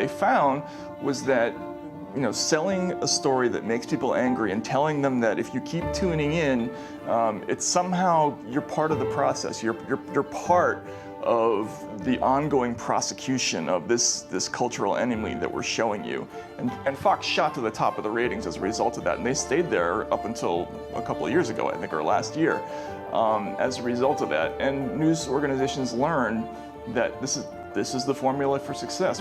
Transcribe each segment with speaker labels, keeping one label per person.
Speaker 1: they found was that selling a story that makes people angry and telling them that if you keep tuning in, it's somehow you're part of the process. You're part of the ongoing prosecution of this cultural enemy that we're showing you. And Fox shot to the top of the ratings as a result of that, and they stayed there up until a couple of years ago, I think, or last year, as a result of that. And news organizations learned that this is the formula for success.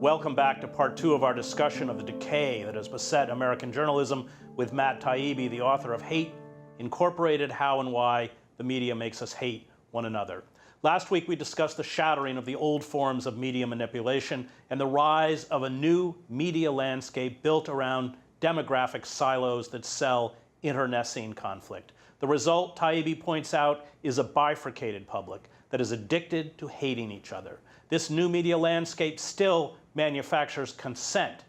Speaker 2: Welcome back to part 2 of our discussion of the decay that has beset American journalism with Matt Taibbi, the author of Hate Incorporated, How and Why the Media Makes Us Hate One Another. Last week we discussed the shattering of the old forms of media manipulation and the rise of a new media landscape built around demographic silos that sell internecine conflict. The result, Taibbi points out, is a bifurcated public that is addicted to hating each other. This new media landscape still manufactures consent,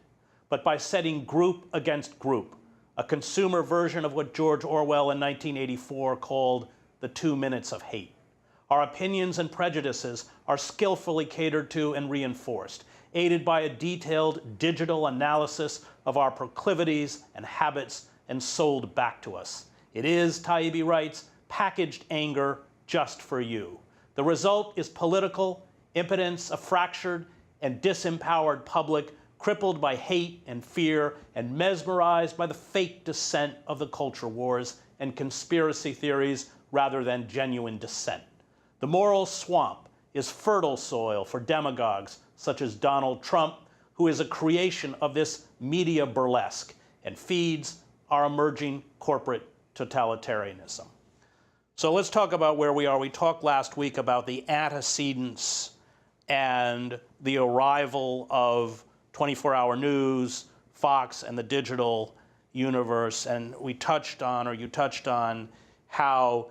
Speaker 2: but by setting group against group, a consumer version of what George Orwell in 1984 called the 2 minutes of hate. Our opinions and prejudices are skillfully catered to and reinforced, aided by a detailed digital analysis of our proclivities and habits and sold back to us. It is, Taibbi writes, packaged anger just for you. The result is political impotence, a fractured and disempowered public crippled by hate and fear and mesmerized by the fake dissent of the culture wars and conspiracy theories rather than genuine dissent. The moral swamp is fertile soil for demagogues such as Donald Trump, who is a creation of this media burlesque and feeds our emerging corporate totalitarianism. So let's talk about where we are. We talked last week about the antecedents and the arrival of 24-hour news, Fox, and the digital universe. And we touched on, or you touched on, how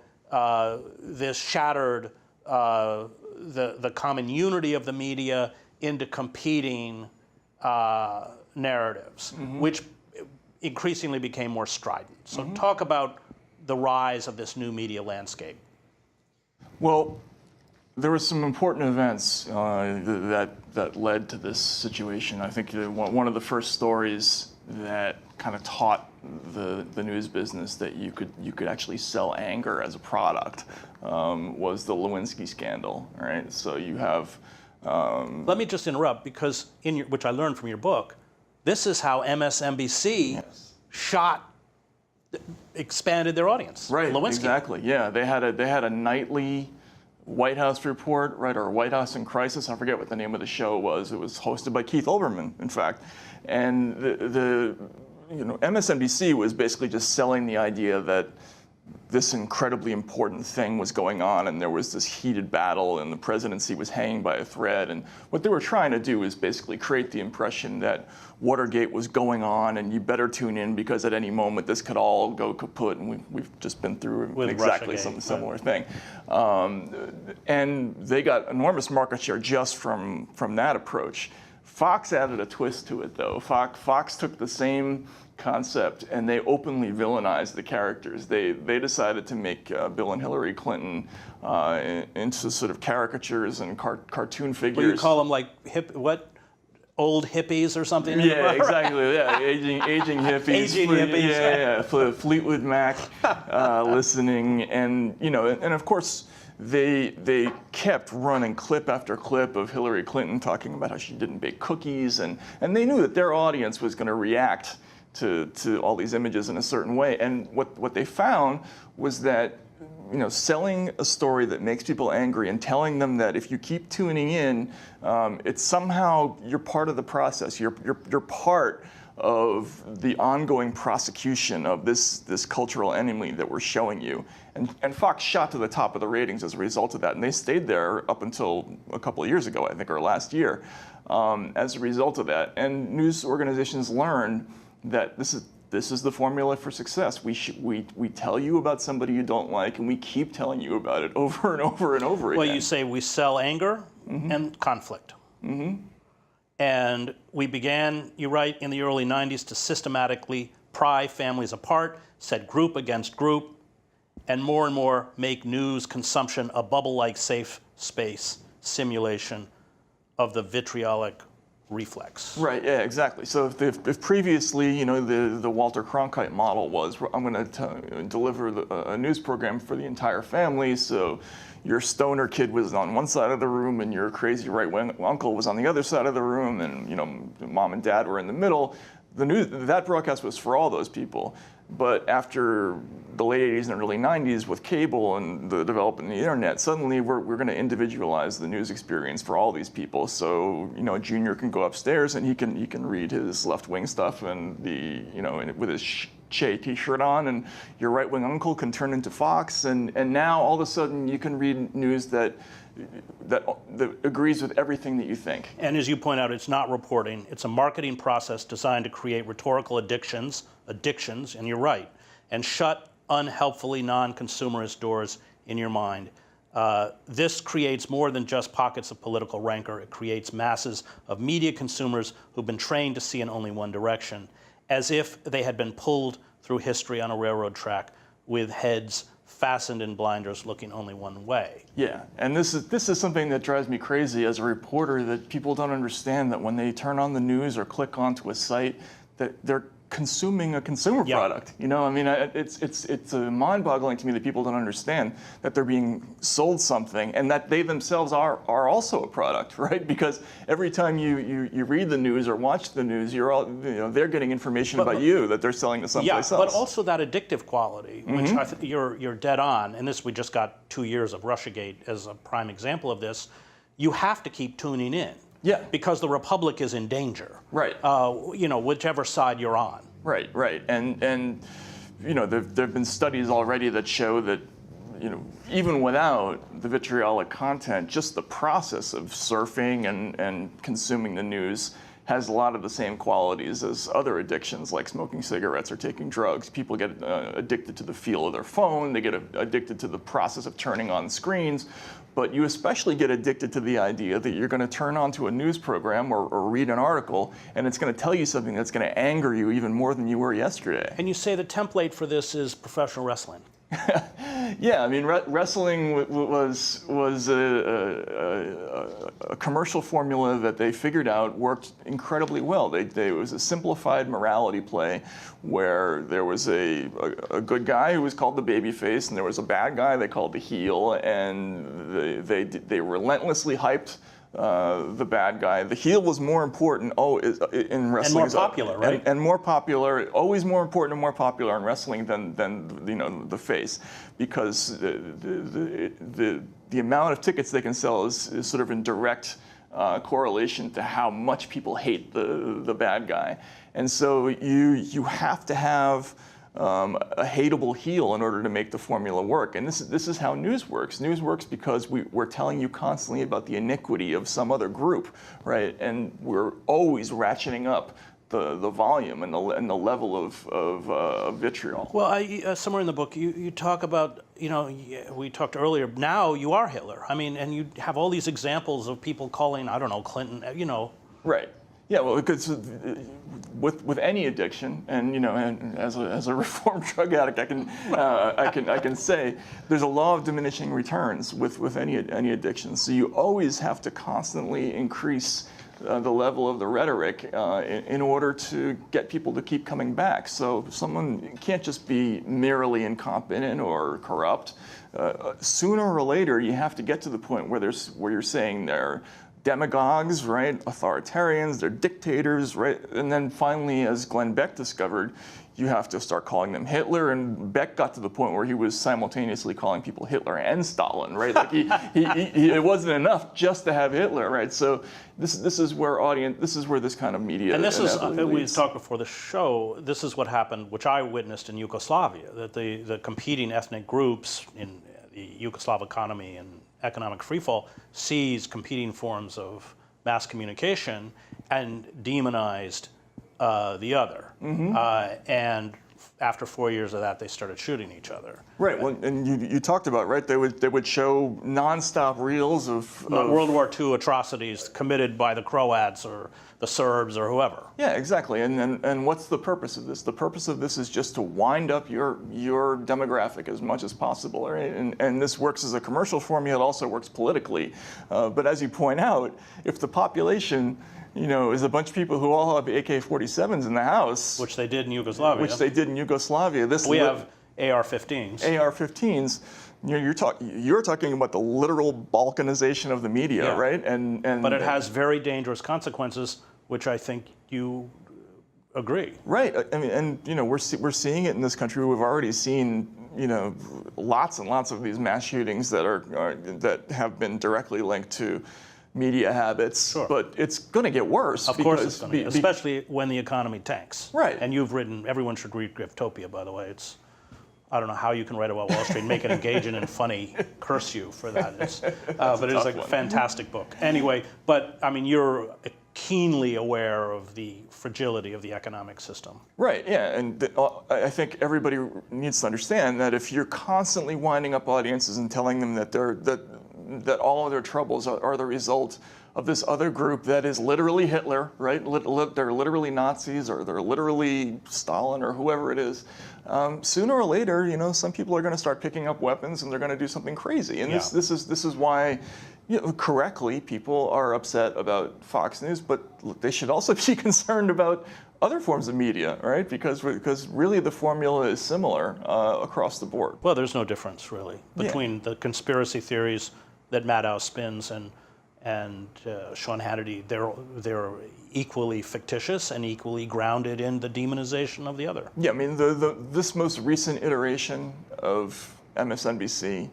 Speaker 2: this shattered the common unity of the media into competing narratives, which increasingly became more strident. So talk about the rise of this new media landscape.
Speaker 1: Well, there were some important events that led to this situation. I think one of the first stories that kind of taught the news business that you could actually sell anger as a product was the Lewinsky scandal. Right? So you have.
Speaker 2: Let me just interrupt, because which I learned from your book, this is how MSNBC expanded their audience.
Speaker 1: Right.
Speaker 2: Lewinsky.
Speaker 1: Exactly. Yeah, they had a nightly White House report, right, or White House in Crisis. I forget what the name of the show was. It was hosted by Keith Olbermann, in fact, and MSNBC was basically just selling the idea that this incredibly important thing was going on, and there was this heated battle, and the presidency was hanging by a thread. And what they were trying to do is basically create the impression that Watergate was going on, and you better tune in because at any moment this could all go kaput. And we've just been through exactly some similar thing. And they got enormous market share just from that approach. Fox added a twist to it, though. Fox took the same concept and they openly villainized the characters. They decided to make Bill and Hillary Clinton into sort of caricatures and cartoon figures.
Speaker 2: What do you call them, like old hippies or something?
Speaker 1: Yeah, exactly. Yeah, aging hippies.
Speaker 2: Aging hippies.
Speaker 1: Yeah. Fleetwood Mac listening, and and of course. They kept running clip after clip of Hillary Clinton talking about how she didn't bake cookies, and they knew that their audience was going to react to all these images in a certain way. And what they found was that selling a story that makes people angry and telling them that if you keep tuning in, it's somehow you're part of the process. You're part of the ongoing prosecution of this cultural enemy that we're showing you. And Fox shot to the top of the ratings as a result of that, and they stayed there up until a couple of years ago, I think, or last year, as a result of that. And news organizations learned that this is the formula for success. We tell you about somebody you don't like, and we keep telling you about it over and over and over again.
Speaker 2: Well, you say we sell anger and conflict. And we began, you write, in the early 90s to systematically pry families apart, set group against group, and more make news consumption a bubble-like safe space simulation of the vitriolic reflex.
Speaker 1: Right, yeah, exactly. So if previously, the Walter Cronkite model was, I'm going to deliver a news program for the entire family, so your stoner kid was on one side of the room and your crazy right-wing uncle was on the other side of the room, and mom and dad were in the middle. That broadcast was for all those people. But after the late 80s and early 90s with cable and the development of the internet, suddenly we're going to individualize the news experience for all these people. So, Junior can go upstairs and he can read his left-wing stuff and with his Che t-shirt on, and your right-wing uncle can turn into Fox, and now all of a sudden you can read news that agrees with everything that you think.
Speaker 2: And as you point out, it's not reporting. It's a marketing process designed to create rhetorical addictions, and you're right, and shut unhelpfully non-consumerist doors in your mind. This creates more than just pockets of political rancor. It creates masses of media consumers who've been trained to see in only one direction, as if they had been pulled through history on a railroad track with heads fastened in blinders looking only one way.
Speaker 1: Yeah, and this is something that drives me crazy as a reporter, that people don't understand that when they turn on the news or click onto a site, that they're consuming a consumer product. It's mind-boggling to me that people don't understand that they're being sold something and that they themselves are also a product, right? Because every time you read the news or watch the news, they're getting information about you that they're selling to someplace else.
Speaker 2: But also that addictive quality, which I think you're dead on. And this, we just got 2 years of Russiagate as a prime example of this. You have to keep tuning in.
Speaker 1: Yeah.
Speaker 2: Because the Republic is in danger.
Speaker 1: Right.
Speaker 2: Whichever side you're on.
Speaker 1: Right. And there've been studies already that show that, even without the vitriolic content, just the process of surfing and consuming the news has a lot of the same qualities as other addictions like smoking cigarettes or taking drugs. People get addicted to the feel of their phone. They get addicted to the process of turning on screens. But you especially get addicted to the idea that you're going to turn onto a news program or read an article, and it's going to tell you something that's going to anger you even more than you were yesterday.
Speaker 2: And you say the template for this is professional wrestling.
Speaker 1: Yeah, wrestling was a commercial formula that they figured out worked incredibly well. It was a simplified morality play where there was a good guy who was called the babyface, and there was a bad guy they called the heel, and they relentlessly hyped the bad guy. The heel was more important in wrestling.
Speaker 2: And more popular, right?
Speaker 1: And more popular, always more important and more popular in wrestling than the face, because the amount of tickets they can sell is sort of in direct correlation to how much people hate the bad guy. And so you have to have a hateable heel in order to make the formula work. And this is how news works. News works because we're telling you constantly about the iniquity of some other group, right? And we're always ratcheting up the volume and the level of vitriol.
Speaker 2: Well, somewhere in the book you talk about, we talked earlier, now you are Hitler. And you have all these examples of people calling, I don't know, Clinton,
Speaker 1: Right. Yeah, well, because with any addiction, and as a reformed drug addict, I can say there's a law of diminishing returns with any addiction. So you always have to constantly increase the level of the rhetoric in order to get people to keep coming back. So someone can't just be merely incompetent or corrupt. Sooner or later, you have to get to the point where you're saying they're demagogues, right? Authoritarians, they're dictators, right? And then finally, as Glenn Beck discovered, you have to start calling them Hitler. And Beck got to the point where he was simultaneously calling people Hitler and Stalin, right? Like it wasn't enough just to have Hitler, right? So this is where this kind of media.
Speaker 2: And this is, we talked before the show, this is what happened, which I witnessed in Yugoslavia, that the competing ethnic groups in the Yugoslav economy and economic freefall sees competing forms of mass communication and demonized the other. And after 4 years of that, they started shooting each other.
Speaker 1: Right. Well, and you talked about, right? They would show nonstop reels of
Speaker 2: World War II atrocities committed by the Croats or the Serbs or whoever.
Speaker 1: Yeah, exactly. And what's the purpose of this? The purpose of this is just to wind up your demographic as much as possible, right? And this works as a commercial formula. It also works politically. But as you point out, if the population, is a bunch of people who all have AK-47s in the house,
Speaker 2: Which they did in Yugoslavia.
Speaker 1: We
Speaker 2: have AR-15s.
Speaker 1: AR-15s. You're talking about the literal balkanization of the media, right?
Speaker 2: But it has very dangerous consequences, which I think you agree.
Speaker 1: Right. I mean, and we're seeing it in this country. We've already seen lots and lots of these mass shootings that have been directly linked to media habits.
Speaker 2: Sure.
Speaker 1: But it's going to get worse.
Speaker 2: Of course it's going to, especially when the economy tanks.
Speaker 1: Right.
Speaker 2: And you've written, everyone should read Griftopia, by the way. I don't know how you can write about Wall Street, make it engaging and funny, curse you for that. But it's a fantastic book. Anyway, but I mean, you're keenly aware of the fragility of the economic system.
Speaker 1: Right, yeah, and I think everybody needs to understand that if you're constantly winding up audiences and telling them that all of their troubles are the result of this other group that is literally Hitler, right? They're literally Nazis, or they're literally Stalin, or whoever it is. Sooner or later, some people are going to start picking up weapons and they're going to do something crazy. And this is why, correctly, people are upset about Fox News, but they should also be concerned about other forms of media, right? Because really the formula is similar across the board.
Speaker 2: Well, there's no difference really between the conspiracy theories that Maddow spins and Sean Hannity. They're equally fictitious and equally grounded in the demonization of the other.
Speaker 1: Yeah, I mean, this most recent iteration of MSNBC,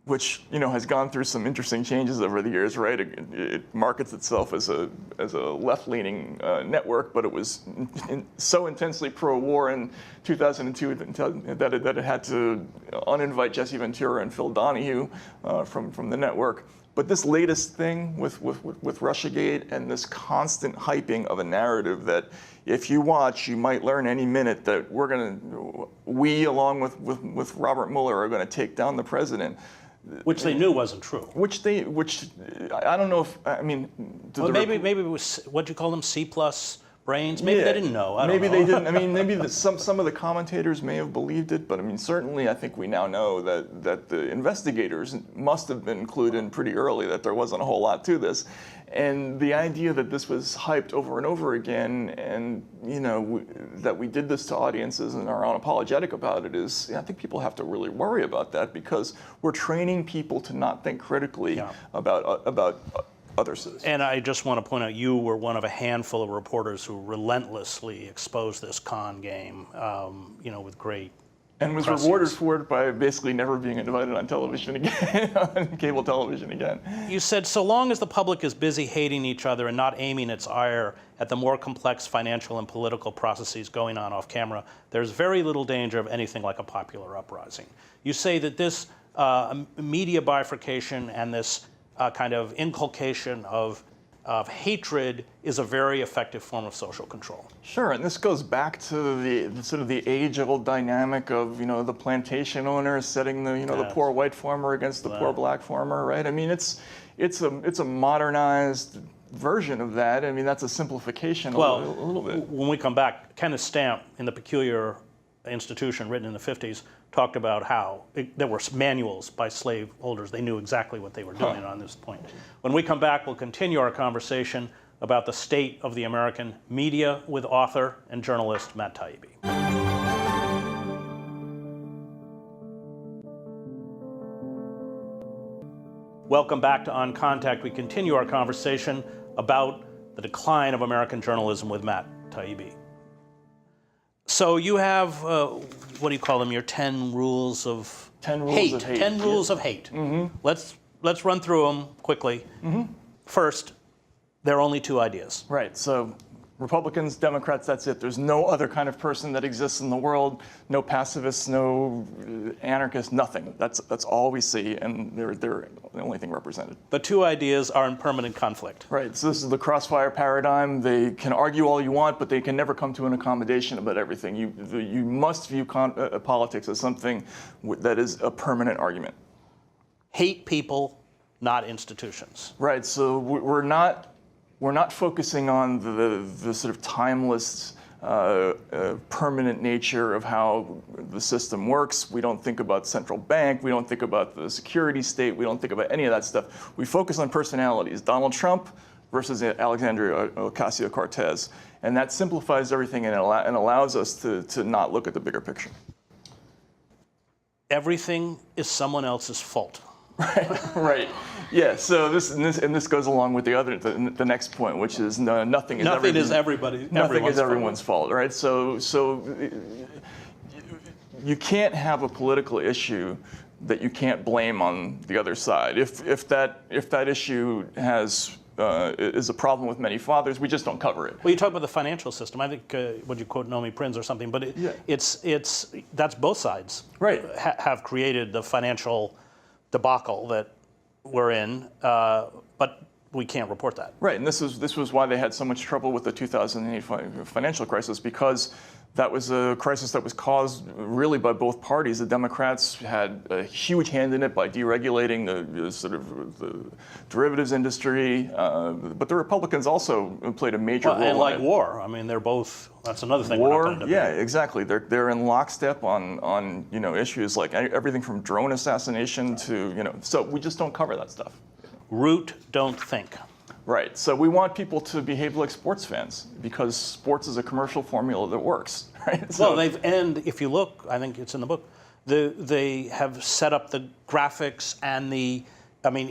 Speaker 1: which has gone through some interesting changes over the years, right? It markets itself as a left-leaning network, but it was so intensely pro-war in 2002 that it had to uninvite Jesse Ventura and Phil Donahue from the network. But this latest thing with Russiagate and this constant hyping of a narrative that if you watch, you might learn any minute that we along with Robert Mueller are going to take down the president.
Speaker 2: Which they knew wasn't true.
Speaker 1: Which I don't know if, I mean.
Speaker 2: Well, maybe it was, what'd you call them, C+ brains? Maybe they didn't know. I don't know.
Speaker 1: They didn't. I mean, maybe some of the commentators may have believed it, but I mean, certainly I think we now know that the investigators must have been clued in pretty early that there wasn't a whole lot to this. And the idea that this was hyped over and over again, and that we did this to audiences and are unapologetic about it is, I think people have to really worry about that, because we're training people to not think critically about other citizens.
Speaker 2: And I just want to point out, you were one of a handful of reporters who relentlessly exposed this con game, with great.
Speaker 1: And was rewarded for it by basically never being invited on television again, on cable television again.
Speaker 2: You said, so long as the public is busy hating each other and not aiming its ire at the more complex financial and political processes going on off camera, there's very little danger of anything like a popular uprising. You say that this media bifurcation and this kind of inculcation of hatred is a very effective form of social control.
Speaker 1: Sure, and this goes back to the sort of the age-old dynamic of the plantation owner setting the poor white farmer against the poor black farmer, right? I mean, it's a modernized version of that. I mean, that's a simplification a little bit.
Speaker 2: When we come back, Kenneth Stamp in The Peculiar Institution, written in the 50s, talked about how there were manuals by slaveholders. They knew exactly what they were doing on this point. When we come back, we'll continue our conversation about the state of the American media with author and journalist Matt Taibbi. Welcome back to On Contact. We continue our conversation about the decline of American journalism with Matt Taibbi. So you have, what do you call them, your 10 rules of
Speaker 1: 10 rules of hate.
Speaker 2: 10 rules of hate. Mm-hmm. Let's run through them quickly. Mm-hmm. First, there are only two ideas.
Speaker 1: Right, so Republicans, Democrats, that's it. There's no other kind of person that exists in the world, no pacifists, no anarchists, nothing. That's all we see, and they're the only thing represented.
Speaker 2: The two ideas are in permanent conflict.
Speaker 1: Right, so this is the crossfire paradigm. They can argue all you want, but they can never come to an accommodation about everything. You must view politics as something that is a permanent argument.
Speaker 2: Hate people, not institutions.
Speaker 1: Right, so we're not focusing on the sort of timeless, permanent nature of how the system works. We don't think about central bank. We don't think about the security state. We don't think about any of that stuff. We focus on personalities. Donald Trump versus Alexandria Ocasio-Cortez. And that simplifies everything and allows us to not look at the bigger picture.
Speaker 2: Everything is someone else's fault.
Speaker 1: Right. Yeah. So this goes along with the next point, which is nothing is everyone's fault. Right. So you can't have a political issue that you can't blame on the other side. If that issue is a problem with many fathers, we just don't cover it.
Speaker 2: Well, you talk about the financial system. I think would you quote Nomi Prinz or something? But that's both sides.
Speaker 1: Right.
Speaker 2: Have created the financial debacle that we're in, but we can't report that.
Speaker 1: Right, and this was why they had so much trouble with the 2008 financial crisis, because that was a crisis that was caused really by both parties. The Democrats had a huge hand in it by deregulating the derivatives industry, but the Republicans also played a major role.
Speaker 2: And like war, I mean, they're both. That's another thing.
Speaker 1: War, yeah, exactly. They're in lockstep on issues like everything from drone assassination to So we just don't cover that stuff.
Speaker 2: Root, don't think.
Speaker 1: Right. So we want people to behave like sports fans because sports is a commercial formula that works. Right. So,
Speaker 2: well, and if you look, I think it's in the book, they have set up the graphics and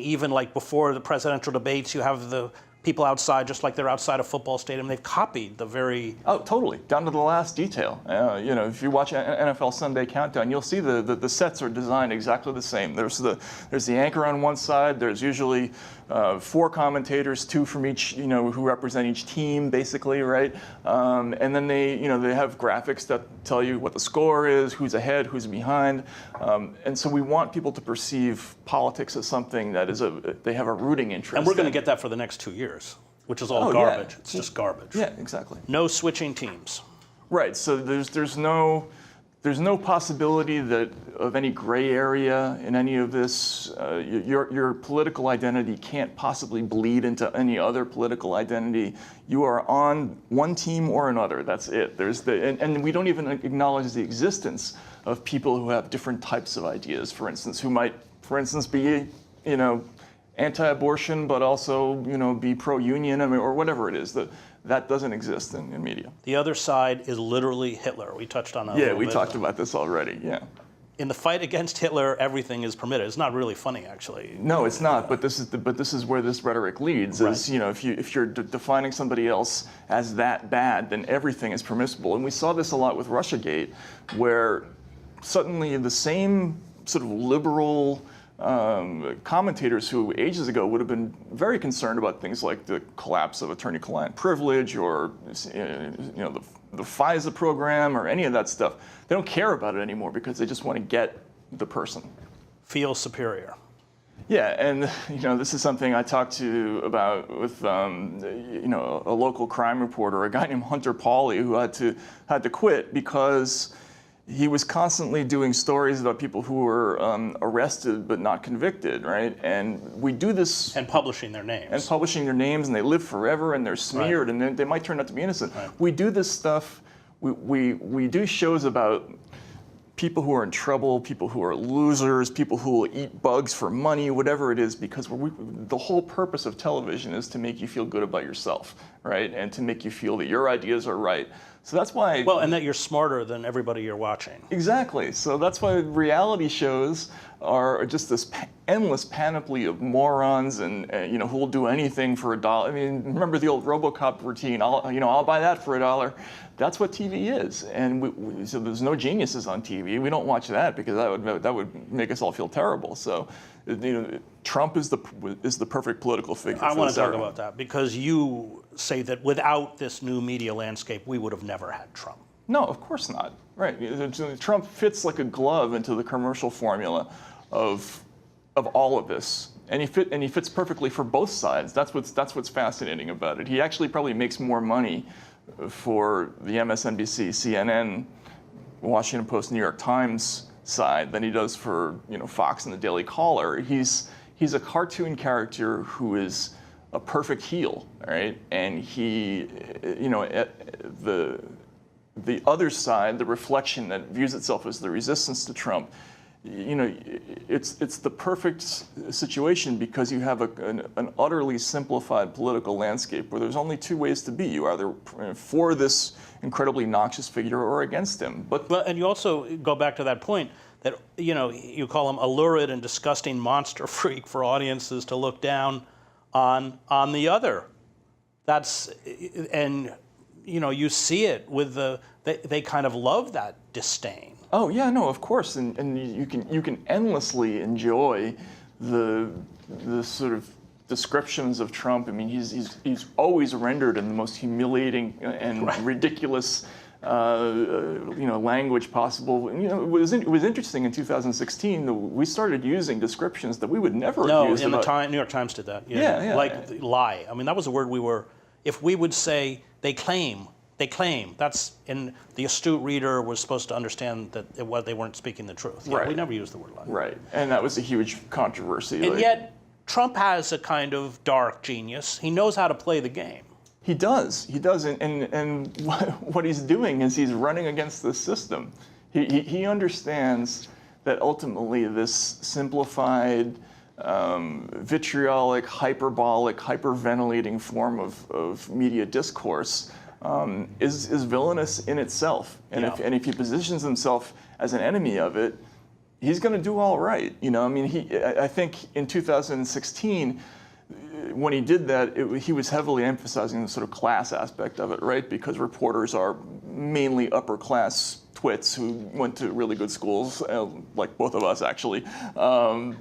Speaker 2: even like before the presidential debates, you have the people outside just like they're outside a football stadium. They've copied the very...
Speaker 1: Oh, totally. Down to the last detail. If you watch NFL Sunday Countdown, you'll see the sets are designed exactly the same. There's the anchor on one side. There's usually 4 commentators, 2 from each, who represent each team, basically, right? And then they have graphics that tell you what the score is, who's ahead, who's behind. And so we want people to perceive politics as something that they have a rooting interest.
Speaker 2: And we're going to get that for the next 2 years. Which is all garbage. Yeah. It's just garbage.
Speaker 1: Yeah, exactly.
Speaker 2: No switching teams.
Speaker 1: Right. So there's no possibility of any gray area in any of this. Your political identity can't possibly bleed into any other political identity. You are on one team or another. That's it. And we don't even acknowledge the existence of people who have different types of ideas. For instance, who might, be, anti-abortion, but also, be pro-union, or whatever it is. That doesn't exist in media.
Speaker 2: The other side is literally Hitler. We touched on that.
Speaker 1: Yeah, we talked about this already. Yeah.
Speaker 2: In the fight against Hitler, everything is permitted. It's not really funny, actually.
Speaker 1: No, it's not. But this is where this rhetoric leads. Right. Is if you're defining somebody else as that bad, then everything is permissible. And we saw this a lot with Russiagate, where suddenly the same sort of liberal commentators who ages ago would have been very concerned about things like the collapse of attorney-client privilege or the FISA program or any of that stuff. They don't care about it anymore because they just want to get the person.
Speaker 2: Feel superior.
Speaker 1: Yeah, and this is something I talked about with a local crime reporter, a guy named Hunter Pauley, who had to quit because he was constantly doing stories about people who were arrested but not convicted, right? And we do this...
Speaker 2: And publishing their names.
Speaker 1: And they live forever, and they're smeared, right. And they might turn out to be innocent.
Speaker 2: Right.
Speaker 1: We do this stuff, we do shows about people who are in trouble, people who are losers, people who will eat bugs for money, whatever it is, because the whole purpose of television is to make you feel good about yourself, right? And to make you feel that your ideas are right. So that's why...
Speaker 2: Well, and that you're smarter than everybody you're watching.
Speaker 1: Exactly. So that's why reality shows are just this endless panoply of morons and who will do anything for $1. I mean, remember the old RoboCop routine? I'll buy that for $1. That's what TV is. And so there's no geniuses on TV. We don't watch that because that would make us all feel terrible. So Trump is the perfect political figure.
Speaker 2: I want to talk about that because you say that without this new media landscape, we would have never had Trump.
Speaker 1: No, of course not. Right. Trump fits like a glove into the commercial formula of all of this. and he fits perfectly for both sides. That's what's fascinating about it. He actually probably makes more money for the MSNBC, CNN, Washington Post, New York Times side than he does for Fox and the Daily Caller. He's a cartoon character who is a perfect heel, right? And he, the other side, the reflection that views itself as the resistance to Trump, it's the perfect situation because you have an utterly simplified political landscape where there's only two ways to be. You are either for this incredibly noxious figure or against him. But
Speaker 2: and you also go back to that point that you call him a lurid and disgusting monster freak for audiences to look down on the other. You see it with they kind of love that disdain.
Speaker 1: Oh yeah, no, of course, and you can endlessly enjoy the sort of descriptions of Trump. I mean, he's always rendered in the most humiliating and ridiculous language possible. It was interesting in 2016 we started using descriptions that we would never have used.
Speaker 2: New York Times did that.
Speaker 1: Yeah.
Speaker 2: Like lie. I mean, that was a word if we would say they claim, and the astute reader was supposed to understand that they weren't speaking the truth.
Speaker 1: Right.
Speaker 2: We never used the word lie.
Speaker 1: Right, and that was a huge controversy.
Speaker 2: And yet, Trump has a kind of dark genius. He knows how to play the game.
Speaker 1: He does, and what he's doing is he's running against the system. He understands that ultimately this simplified, vitriolic, hyperbolic, hyperventilating form of media discourse is villainous in itself. And if he positions himself as an enemy of it, he's going to do all right. I think in 2016, when he did that, he was heavily emphasizing the sort of class aspect of it, right? Because reporters are mainly upper class twits who went to really good schools, like both of us actually. And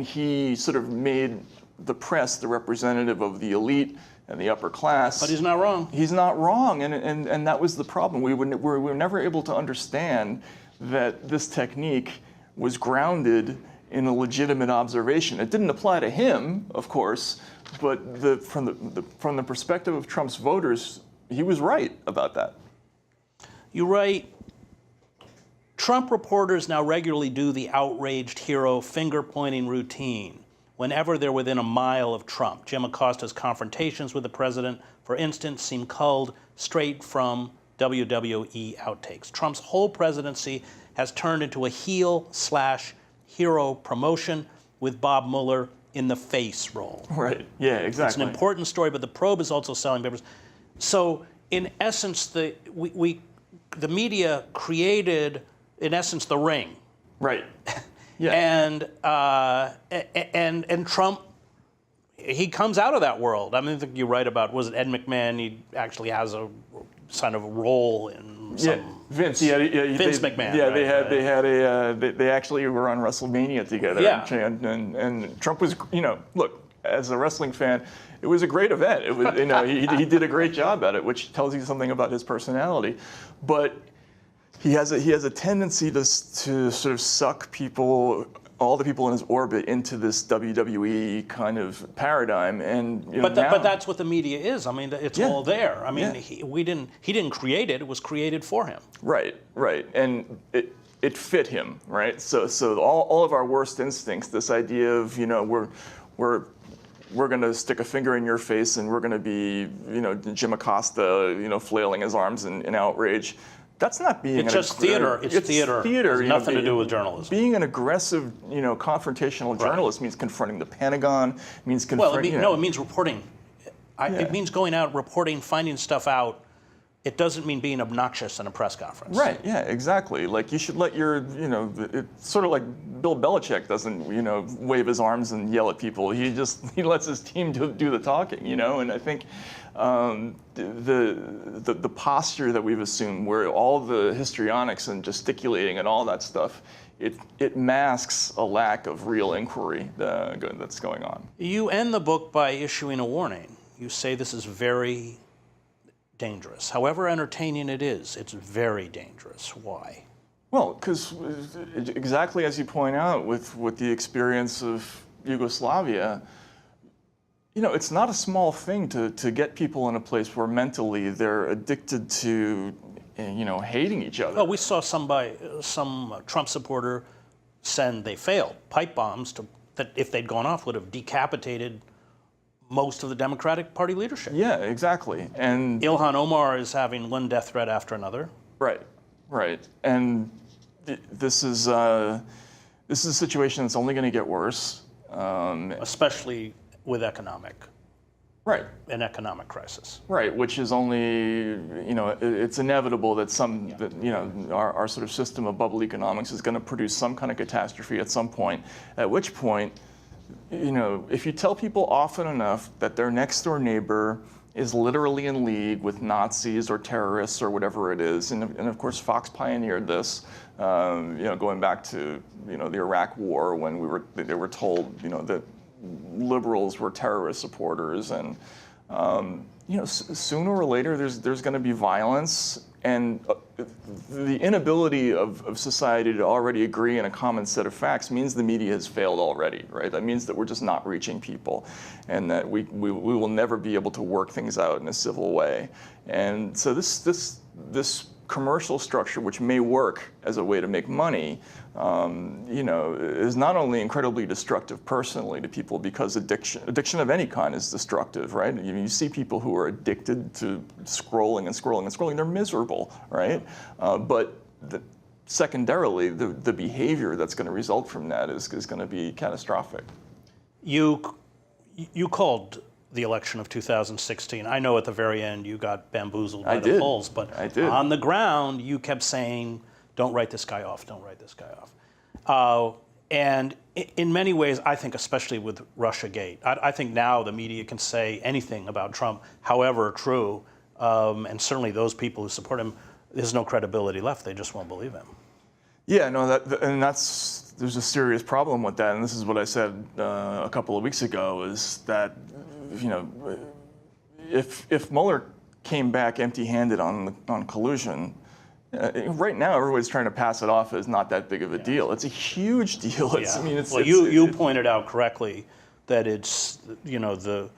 Speaker 1: he sort of made the press the representative of the elite and the upper class.
Speaker 2: But he's not wrong.
Speaker 1: He's not wrong, and that was the problem. We were never able to understand that this technique was grounded in a legitimate observation. It didn't apply to him, of course, but from the perspective of Trump's voters, he was right about that.
Speaker 2: You write, Trump reporters now regularly do the outraged hero finger-pointing routine whenever they're within a mile of Trump. Jim Acosta's confrontations with the president, for instance, seem culled straight from WWE outtakes. Trump's whole presidency has turned into a heel/hero promotion with Bob Mueller in the face role.
Speaker 1: Right, yeah, exactly.
Speaker 2: It's an important story, but the probe is also selling papers. So in essence, the media created, in essence, the ring.
Speaker 1: Right. Yeah.
Speaker 2: And Trump, he comes out of that world. I mean, I think you write about, was it Ed McMahon? He actually has a kind of role in some.
Speaker 1: Vince.
Speaker 2: Vince McMahon.
Speaker 1: Yeah,
Speaker 2: right,
Speaker 1: they actually were on WrestleMania together.
Speaker 2: Yeah.
Speaker 1: And Trump was, look, as a wrestling fan, it was a great event. It was, he did a great job at it, which tells you something about his personality. But he has a tendency to sort of suck all the people in his orbit into this WWE kind of paradigm, and
Speaker 2: but that's what the media is. I mean, it's all there. I mean, he didn't create it; it was created for him.
Speaker 1: Right, and it fit him, right? So all of our worst instincts, this idea of we're going to stick a finger in your face and we're going to be Jim Acosta, flailing his arms in outrage. That's not being.
Speaker 2: It's just theater. It's theater. It has nothing to do with journalism.
Speaker 1: Being an aggressive, confrontational journalist means confronting the Pentagon. Means confronting.
Speaker 2: It means reporting. It means going out, reporting, finding stuff out. It doesn't mean being obnoxious in a press conference.
Speaker 1: Right. Yeah. Exactly. Like you should let your, it's sort of like Bill Belichick doesn't, wave his arms and yell at people. He lets his team do the talking. And I think. The posture that we've assumed, where all the histrionics and gesticulating and all that stuff, it masks a lack of real inquiry that's going on.
Speaker 2: You end the book by issuing a warning. You say this is very dangerous. However entertaining it is, it's very dangerous. Why?
Speaker 1: Well, because exactly as you point out, with the experience of Yugoslavia, it's not a small thing to get people in a place where mentally they're addicted to, hating each other.
Speaker 2: Well, we saw some Trump supporter send, they failed, pipe bombs that if they'd gone off would have decapitated most of the Democratic Party leadership.
Speaker 1: Yeah, exactly. And
Speaker 2: Ilhan Omar is having one death threat after another.
Speaker 1: Right. And this is a situation that's only going to get worse.
Speaker 2: Especially with an economic crisis.
Speaker 1: Right, which is only, it's inevitable that our sort of system of bubble economics is going to produce some kind of catastrophe at some point, at which point, if you tell people often enough that their next door neighbor is literally in league with Nazis or terrorists or whatever it is, and of course Fox pioneered this, going back to the Iraq War when they were told that liberals were terrorist supporters, and sooner or later there's going to be violence, and the inability of society to already agree on a common set of facts means the media has failed already, right? That means that we're just not reaching people, and that we will never be able to work things out in a civil way. And so this commercial structure, which may work as a way to make money, is not only incredibly destructive personally to people, because addiction of any kind is destructive, right? You see people who are addicted to scrolling, they're miserable, right? But secondarily, the behavior that's going to result from that is going to be catastrophic.
Speaker 2: You called the election of 2016. I know at the very end you got bamboozled by the polls, but on the ground you kept saying, don't write this guy off, don't write this guy off. And in many ways, I think especially with Russiagate, I think now the media can say anything about Trump, however true, and certainly those people who support him, there's no credibility left, they just won't believe him.
Speaker 1: Yeah, no, there's a serious problem with that, and this is what I said a couple of weeks ago, is that if Mueller came back empty-handed on collusion, right now everybody's trying to pass it off as not that big of a deal. It's a huge deal.
Speaker 2: You pointed out correctly that it's the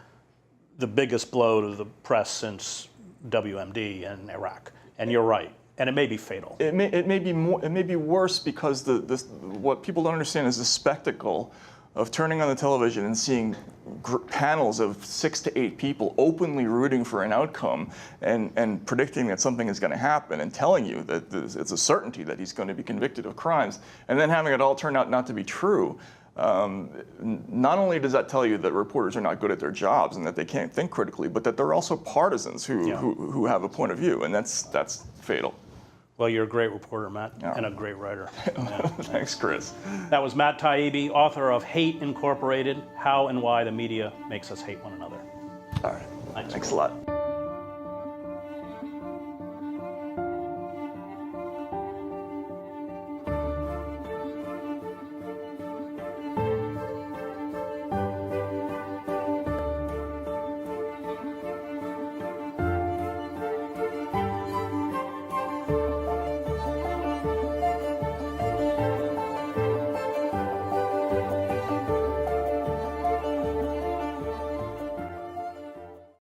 Speaker 2: biggest blow to the press since WMD and Iraq, and you're right. And it may be fatal.
Speaker 1: It may be worse because what people don't understand is the spectacle of turning on the television and seeing panels of 6 to 8 people openly rooting for an outcome and predicting that something is going to happen and telling you that it's a certainty that he's going to be convicted of crimes, and then having it all turn out not to be true. Not only does that tell you that reporters are not good at their jobs and that they can't think critically, but that they're also partisans who have a point of view, and that's fatal.
Speaker 2: Well, you're a great reporter, Matt, and a great writer.
Speaker 1: Thanks, Chris.
Speaker 2: That was Matt Taibbi, author of Hate Incorporated, How and Why the Media Makes Us Hate One Another.
Speaker 1: All right. Thanks a lot.